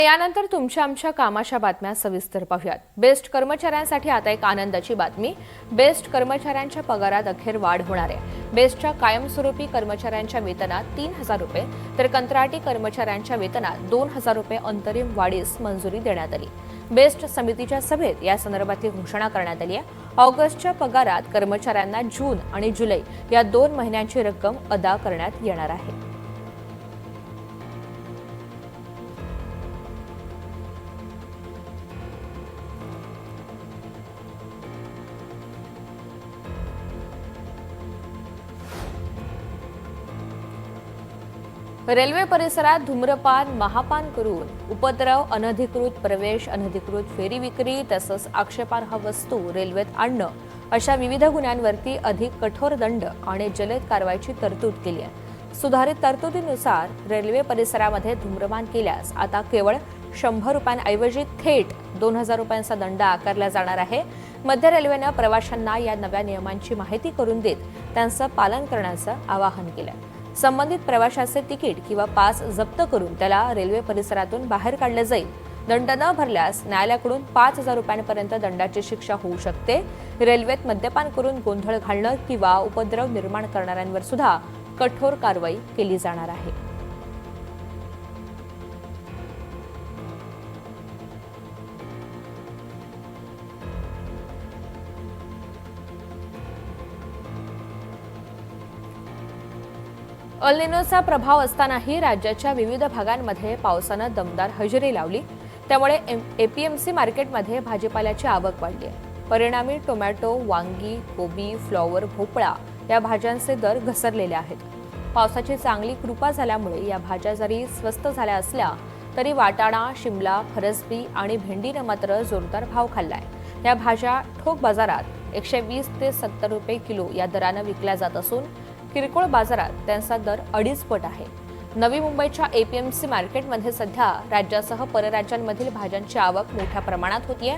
यानंतर तुमच्या आमच्या कामाच्या बातम्या सविस्तर पाहूयात। बेस्ट कर्मचाऱ्यांसाठी आता एक आनंदाची बातमी। बेस्ट कर्मचाऱ्यांच्या पगारात अखेर वाढ होणार आहे। बेस्टच्या कायमस्वरूपी कर्मचाऱ्यांच्या वेतनात 3,000 रुपये तर कंत्राटी कर्मचाऱ्यांच्या वेतनात 2,000 रुपये अंतरिम वाढीस मंजुरी देण्यात आली। बेस्ट समितीच्या सभेत या संदर्भातली घोषणा करण्यात आली आहे। ऑगस्टच्या पगारात कर्मचाऱ्यांना जून आणि जुलै या 2 महिन्यांची रक्कम अदा करण्यात येणार आहे। रेल्वे परिसरात धूम्रपान महापान करून उपद्रव, अनधिकृत प्रवेश, अनधिकृत फेरी विक्री तसंच आक्षेपार्ह वस्तू रेल्वेत आणणं अशा विविध गुन्ह्यांवरती अधिक कठोर दंड आणि जलद कारवाईची तरतूद केली आहे। सुधारित तरतुदीनुसार रेल्वे परिसरामध्ये धूम्रपान केल्यास आता केवळ 100 रुपयांऐवजी थेट 2,000 रुपयांचा दंड आकारला जाणार आहे। मध्य रेल्वेनं प्रवाशांना या नव्या नियमांची माहिती करून देत त्यांचं पालन करण्याचं आवाहन केलं। संबंधित प्रवाशाचे तिकीट किंवा पास जप्त करून त्याला रेल्वे परिसरातून बाहेर काढले जाईल। दंड न भरल्यास न्यायालयाकडून 5,000 रुपयांपर्यंत दंडाची शिक्षा होऊ शकते। रेल्वेत मद्यपान करून गोंधळ घालणं किंवा उपद्रव निर्माण करणाऱ्यांवर सुद्धा कठोर कारवाई केली जाणार आहे। अल निनोचा प्रभाव असतानाही राज्याच्या विविध भागांमध्ये पावसानं दमदार हजेरी लावली। त्यामुळे एपीएमसी मार्केटमध्ये भाजीपाल्याची आवक वाढली आहे। परिणामी टोमॅटो, वांगी, कोबी, फ्लॉवर, भोपळा या भाज्यांचे दर घसरलेले आहेत। पावसाची चांगली कृपा झाल्यामुळे या भाज्या जरी स्वस्त झाल्या असल्या तरी वाटाणा, शिमला, फरसबी आणि भेंडीनं मात्र जोरदार भाव खाल्लाय। या भाज्या ठोक बाजारात 120 ते 70 रुपये किलो या दरानं विकल्या जात असून किरकोळ बाजारात त्यांचा दर 2.5 पट आहे। नवी मुंबईच्या एपीएमसी मार्केटमध्ये सध्या राज्यासह परराज्यांमधील भाज्यांची आवक मोठ्या प्रमाणात होतीये।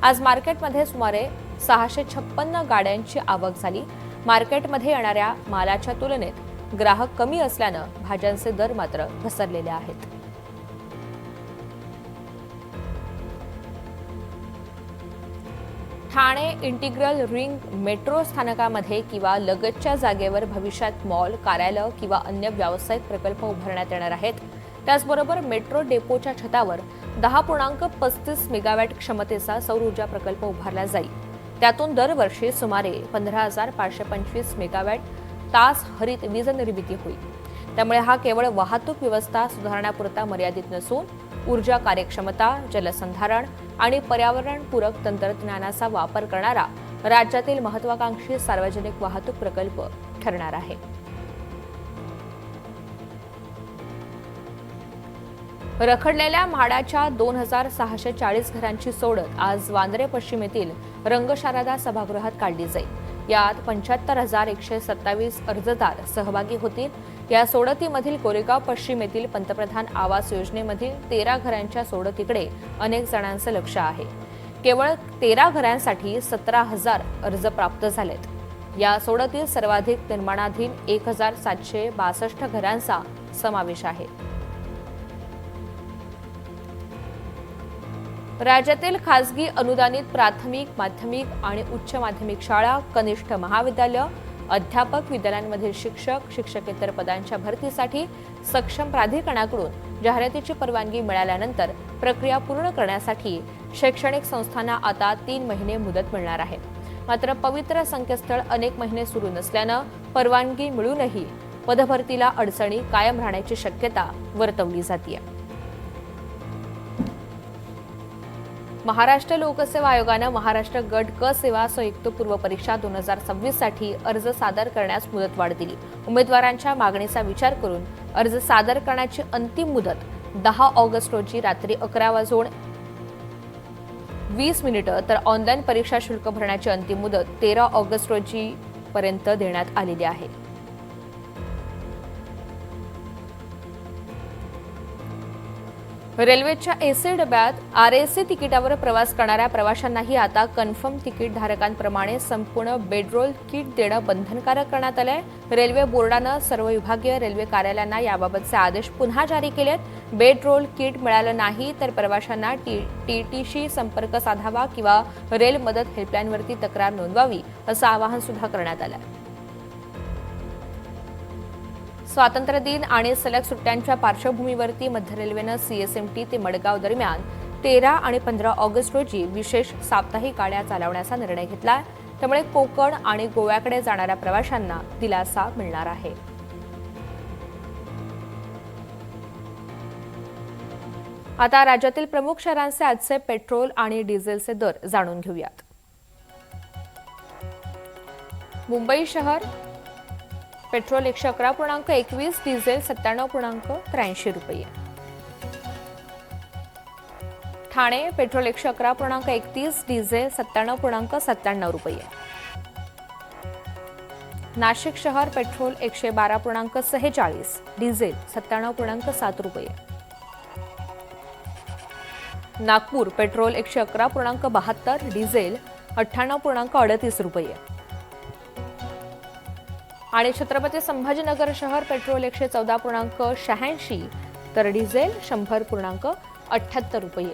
आज मार्केटमध्ये सुमारे 656 गाड्यांची आवक झाली। मार्केटमध्ये येणाऱ्या मालाच्या तुलनेत ग्राहक कमी असल्यानं भाज्यांचे दर मात्र घसरलेले आहेत। ठाणे इंटिग्रल रिंग मेट्रो स्थानकामध्ये किंवा लगतच्या जागेवर भविष्यात मॉल, कार्यालय किंवा अन्य व्यावसायिक प्रकल्प उभारण्यात येणार आहेत। त्याचबरोबर मेट्रो डेपोच्या छतावर 10.35 मेगावॅट क्षमतेचा सौर ऊर्जा प्रकल्प उभारला जाईल। त्यातून दरवर्षी सुमारे 15,525 मेगावॅट तास हरित वीज निर्मिती होईल। त्यामुळे हा केवळ वाहतूक व्यवस्था सुधारण्यापुरता मर्यादित नसून ऊर्जा कार्यक्षमता, जलसंधारण आणि पर्यावरणपूरक तंत्रज्ञानाचा वापर करणारा राज्यातील महत्त्वाकांक्षी सार्वजनिक वाहतूक प्रकल्प ठरणार आहे। रखडलेल्या म्हाडाच्या 2,640 घरांची सोडत आज वांद्रे पश्चिम येथील रंगशारदा सभागृहात काढली जाईल। यात 75,127 अर्जदार सहभागी होतील। या सोडतीमधील कोरेगाव पश्चिम येथील पंतप्रधान आवास योजनेमधील 13 घरांच्या सोडतीकडे अनेक जणांचं लक्ष आहे। केवळ 13 घरांसाठी 17,000 अर्ज प्राप्त झालेत। या सोडतीत सर्वाधिक निर्माणाधीन 1,762 घरांचा समावेश आहे। राज्यातील खासगी अनुदानित प्राथमिक, माध्यमिक आणि उच्च माध्यमिक शाळा, कनिष्ठ महाविद्यालय, अध्यापक विद्यालयांमधील शिक्षक, शिक्षकेतर पदांच्या भरतीसाठी सक्षम प्राधिकरणाकडून जाहिरातीची परवानगी मिळाल्यानंतर प्रक्रिया पूर्ण करण्यासाठी शैक्षणिक संस्थांना आता 3 महिने मुदत मिळणार आहे। मात्र पवित्र संकेतस्थळ अनेक महिने सुरू नसल्यानं परवानगी मिळूनही पदभरतीला अडचणी कायम राहण्याची शक्यता वर्तवली जाते। महाराष्ट्र लोकसेवा आयोगानं महाराष्ट्र गट क सेवा संयुक्त पूर्व परीक्षा 2026 साठी अर्ज सादर करण्यास मुदतवाढ दिली। उमेदवारांच्या मागणीचा विचार करून अर्ज सादर करण्याची अंतिम मुदत 10 ऑगस्ट रोजी रात्री 11:20 तर ऑनलाईन परीक्षा शुल्क भरण्याची अंतिम मुदत 13 ऑगस्ट रोजी पर्यंत देण्यात आलेली आहे। रेल्वेच्या एसी डब्यात आरएसी तिकिटावर प्रवास करणाऱ्या प्रवाशांनाही आता कन्फर्म तिकीट धारकांप्रमाणे संपूर्ण बेडरोल किट देणं बंधनकारक करण्यात आलंय. रेल्वे बोर्डानं सर्व विभागीय रेल्वे कार्यालयांना याबाबतचे आदेश पुन्हा जारी केलेत. बेडरोल किट मिळालं नाही तर प्रवाशांना टीटीशी संपर्क साधावा किंवा रेल मदत हेल्पलाईनवरती तक्रार नोंदवावी असं आवाहन सुद्धा करण्यात आलंय. स्वातंत्र्य दिन आणि सलग सुट्ट्यांच्या पार्श्वभूमीवरती मध्य रेल्वेनं सीएसएमटी ते मडगाव दरम्यान 13 आणि 15 ऑगस्ट रोजी विशेष साप्ताहिक गाड्या चालवण्याचा निर्णय घेतला. त्यामुळे कोकण आणि गोव्याकडे जाणाऱ्या प्रवाशांना दिलासा मिळणार आहे. आता राज्यातील प्रमुख शहरांचे आजचे पेट्रोल आणि डिझेलचे दर जाणून घेऊयात. मुंबई शहर पेट्रोल 111.21, डिझेल 97.83 रुपये. ठाणे पेट्रोल 111.31, डिझेल 97.97 रुपये. नाशिक शहर पेट्रोल 112.46, डिझेल 97.7 रुपये. नागपूर पेट्रोल 111.72, डिझेल 98.38 रुपये. आणि छत्रपती संभाजीनगर शहर पेट्रोल 114.86 तर डिझेल 100.78 रुपये.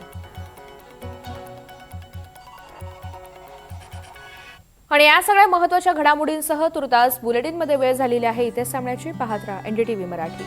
आणि या सगळ्या महत्त्वाच्या घडामोडींसह तुर्तास बुलेटिनमध्ये वेळ झालेली आहे. इथे सामन्याची पाहत राहा NDTV मराठी.